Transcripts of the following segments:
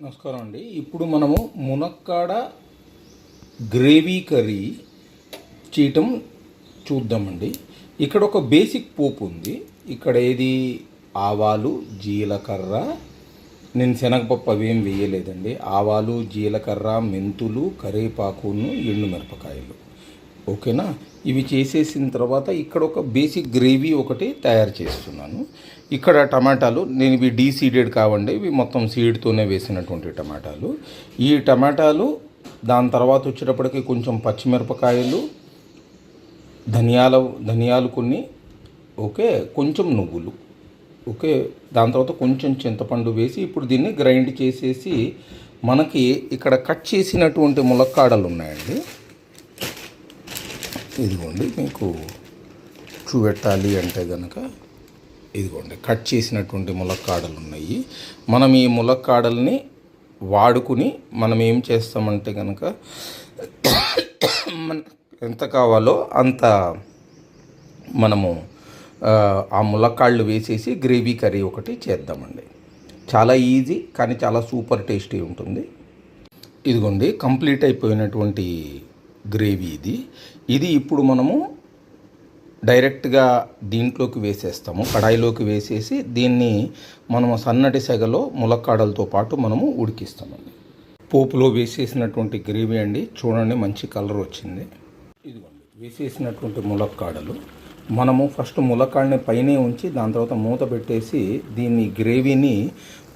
నమస్కారం అండి. ఇప్పుడు మనము మునక్కాడ గ్రేవీ కర్రీ చేయటం చూద్దామండి. ఇక్కడ ఒక బేసిక్ పోపు ఉంది. ఇక్కడ ఏది ఆవాలు, జీలకర్ర, నేను శనగపప్పు అవేం వేయలేదండి. ఆవాలు, జీలకర్ర, మెంతులు, కరివేపాకును, ఎండుమిరపకాయలు. ఓకేనా? ఇవి చేసేసిన తర్వాత ఇక్కడ ఒక బేసిక్ గ్రేవీ ఒకటి తయారు చేస్తున్నాను. ఇక్కడ టమాటాలు, నేను ఇవి డీసీడెడ్ కావండి, ఇవి మొత్తం సీడ్తోనే వేసినటువంటి టమాటాలు. ఈ టమాటాలు దాని తర్వాత వచ్చేటప్పటికి కొంచెం పచ్చిమిరపకాయలు, ధనియాలు కొన్ని, ఓకే, కొంచెం నువ్వులు, ఓకే, దాని తర్వాత కొంచెం చింతపండు వేసి ఇప్పుడు దీన్ని గ్రైండ్ చేసేసి మనకి ఇక్కడ కట్ చేసినటువంటి ములక్కాడలు ఉన్నాయండి. ఇదిగోండి, మీకు చూపెట్టాలి అంటే కనుక ఇదిగోండి కట్ చేసినటువంటి ములక్కాడలు ఉన్నాయి. మనం ఈ ములక్కాడల్ని వాడుకుని మనం ఏం చేస్తామంటే కనుక ఎంత కావాలో అంత మనము ఆ ములక్కాళ్ళు వేసేసి గ్రేవీ కర్రీ ఒకటి చేద్దామండి. చాలా ఈజీ కానీ చాలా సూపర్ టేస్టీ ఉంటుంది. ఇదిగోండి కంప్లీట్ అయిపోయినటువంటి గ్రేవీ ఇది ఇప్పుడు మనము డైరెక్ట్గా దీంట్లోకి వేసేస్తాము, కడాయిలోకి వేసేసి దీన్ని మనము సన్నటి సెగలో ములక్కాడలతో పాటు మనము ఉడికిస్తామండి. పోపులో వేసేసినటువంటి గ్రేవీ అండి, చూడండి మంచి కలర్ వచ్చింది. ఇదిగోండి వేసేసినటువంటి ములక్కాడలు మనము ఫస్ట్ ములక్కాడని పైనే ఉంచి దాని తర్వాత మూత పెట్టేసి దీన్ని గ్రేవీని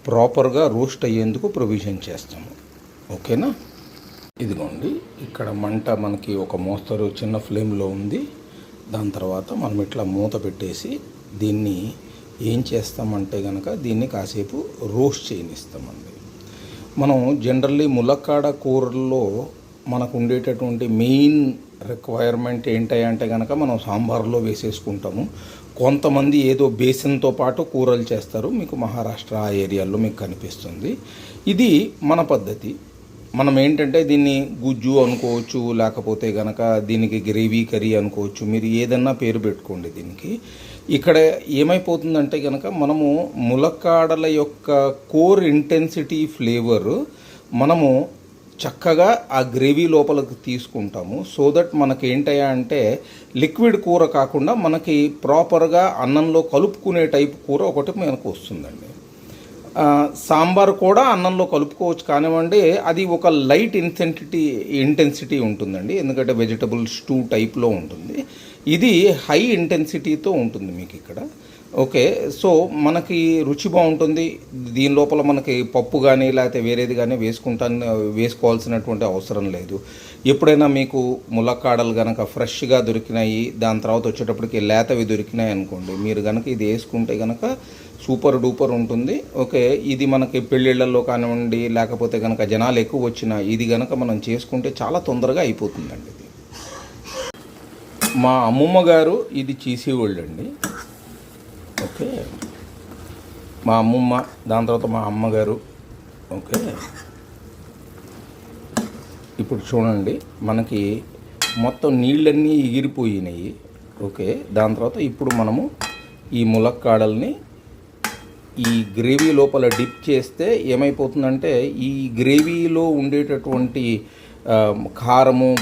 ప్రాపర్గా రోస్ట్ అయ్యేందుకు ప్రొవిజన్ చేస్తాము. ఓకేనా? ఇదిగోండి ఇక్కడ మంట మనకి ఒక మోస్తరు చిన్న ఫ్లేమ్లో ఉంది. దాని తర్వాత మనం ఇట్లా మూత పెట్టేసి దీన్ని ఏం చేస్తామంటే కనుక దీన్ని కాసేపు రోస్ట్ చేయనిస్తామండి. మనం జనరల్లీ ములక్కాడ కూరల్లో మనకు ఉండేటటువంటి మెయిన్ రిక్వైర్మెంట్ ఏంటంటే కనుక మనం సాంబార్లో వేసేసుకుంటాము. కొంతమంది ఏదో బేసిన్తో పాటు కూరలు చేస్తారు, మీకు మహారాష్ట్ర ఆ ఏరియాల్లో మీకు కనిపిస్తుంది. ఇది మన పద్ధతి. మనం ఏంటంటే దీన్ని గుజ్జు అనుకోవచ్చు, లేకపోతే కనుక దీనికి గ్రేవీ కర్రీ అనుకోవచ్చు, మీరు ఏదన్నా పేరు పెట్టుకోండి దీనికి. ఇక్కడ ఏమైపోతుందంటే కనుక మనము ములక్కాడల యొక్క కోర్ ఇంటెన్సిటీ ఫ్లేవర్ మనము చక్కగా ఆ గ్రేవీ లోపలికి తీసుకుంటాము. సో దట్ మనకి ఏంటయ్యా అంటే లిక్విడ్ కూర కాకుండా మనకి ప్రాపర్గా అన్నంలో కలుపుకునే టైప్ కూర ఒకటి మనకు వస్తుందండి. సాంబార్ కూడా అన్నంలో కలుపుకోవచ్చు కానివ్వండి, అది ఒక లైట్ ఇంటెన్సిటీ ఉంటుందండి, ఎందుకంటే వెజిటబుల్ స్టూ టైప్లో ఉంటుంది. ఇది హై ఇంటెన్సిటీతో ఉంటుంది మీకు ఇక్కడ. ఓకే, సో మనకి రుచి బాగుంటుంది. దీని లోపల మనకి పప్పు కానీ లేకపోతే వేరేది కానీ వేసుకోవాల్సినటువంటి అవసరం లేదు. ఎప్పుడైనా మీకు ములక్కాడలు కనుక ఫ్రెష్గా దొరికినాయి, దాని తర్వాత వచ్చేటప్పటికి లేతవి దొరికినాయి అనుకోండి, మీరు కనుక ఇది వేసుకుంటే కనుక సూపర్ డూపర్ ఉంటుంది. ఓకే, ఇది మనకి పెళ్ళిళ్ళల్లో కానివ్వండి, లేకపోతే కనుక జనాలు ఎక్కువ వచ్చినా ఇది కనుక మనం చేసుకుంటే చాలా తొందరగా అయిపోతుందండి. ఇది మా అమ్మమ్మ గారు ఇది చేసేవాళ్ళు అండి. ఓకే, మా అమ్మమ్మ, దాని తర్వాత మా అమ్మగారు. ఓకే, ఇప్పుడు చూడండి మనకి మొత్తం నీళ్ళన్నీ ఎగిరిపోయినాయి. ఓకే, దాని తర్వాత ఇప్పుడు మనము ఈ ములక్కాడల్ని ఈ గ్రేవీ లోపల డిప్ చేస్తే ఏమైపోతుందంటే ఈ గ్రేవీలో ఉండేటటువంటి కారము,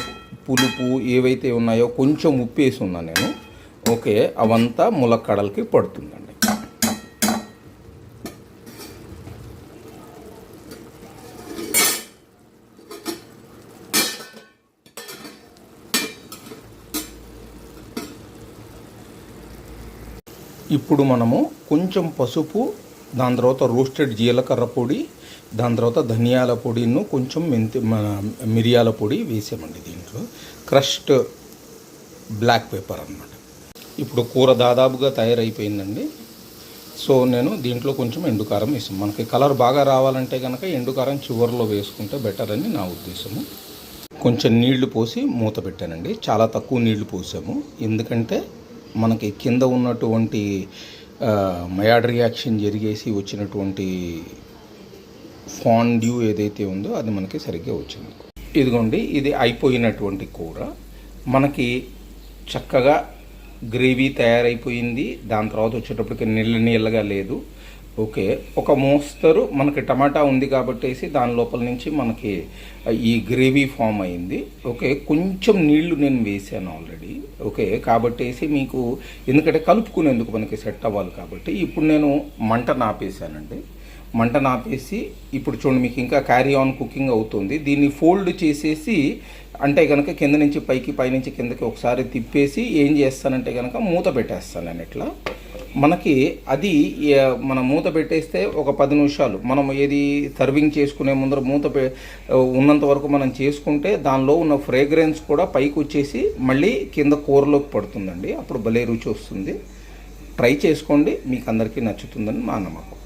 పులుపు ఏవైతే ఉన్నాయో కొంచెం ఉప్పు వేసి ఉన్నా నేను. ఓకే, అవంతా ములక్కాడలకి పడుతుందండి. ఇప్పుడు మనము కొంచెం పసుపు, దాని తర్వాత రోస్టెడ్ జీలకర్ర పొడి, దాని తర్వాత ధనియాల పొడిను, కొంచెం మిరియాల పొడి వేసామండి దీంట్లో. క్రష్డ్ బ్లాక్ పెప్పర్ అన్నమాట. ఇప్పుడు కూర దాదాపుగా తయారైపోయిందండి. సో నేను దీంట్లో కొంచెం ఎండుకారం వేసాను. మనకి కలర్ బాగా రావాలంటే కనుక ఎండుకారం చివరిలో వేసుకుంటే బెటర్ అని నా ఉద్దేశము. కొంచెం నీళ్లు పోసి మూత పెట్టానండి. చాలా తక్కువ నీళ్లు పోసాము, ఎందుకంటే మనకి కింద ఉన్నటువంటి మయాడ్ రియాక్షన్ జరిగేసి వచ్చినటువంటి ఫాండ్యూ ఏదైతే ఉందో అది మనకి సరిగ్గా వచ్చింది. ఇదిగోండి, ఇది అయిపోయినటువంటి కూర మనకి చక్కగా గ్రేవీ తయారైపోయింది. దాని తర్వాత వచ్చేటప్పటికి నీళ్ళగా లేదు. ఓకే, ఒక మోస్తరు మనకి టమాటా ఉంది కాబట్టేసి దాని లోపల నుంచి మనకి ఈ గ్రేవీ ఫామ్ అయింది. ఓకే, కొంచెం నీళ్లు నేను వేసాను ఆల్రెడీ. ఓకే, కాబట్టేసి మీకు ఎందుకంటే కలుపుకునేందుకు మనకి సెట్ అవ్వాలి కాబట్టి ఇప్పుడు నేను మంట నాపేసానండి. మంట నాపేసి ఇప్పుడు చూడండి మీకు ఇంకా క్యారీ ఆన్ కుకింగ్ అవుతుంది. దీన్ని ఫోల్డ్ చేసేసి అంటే కనుక కింద నుంచి పైకి పైనుంచి కిందకి ఒకసారి తిప్పేసి ఏం చేస్తానంటే కనుక మూత పెట్టేస్తాను నేను ఇట్లా. మనకి అది మనం మూత పెట్టేస్తే ఒక 10 నిమిషాలు మనం ఏది సర్వింగ్ చేసుకునే ముందర ఉన్నంత వరకు మనం చేసుకుంటే దానిలో ఉన్న ఫ్రేగ్రెన్స్ కూడా పైకి వచ్చేసి మళ్ళీ కింద కూరలోకి పడుతుందండి. అప్పుడు భలే రుచి వస్తుంది. ట్రై చేసుకోండి, మీకు అందరికీ నచ్చుతుందని మా నమ్మకం.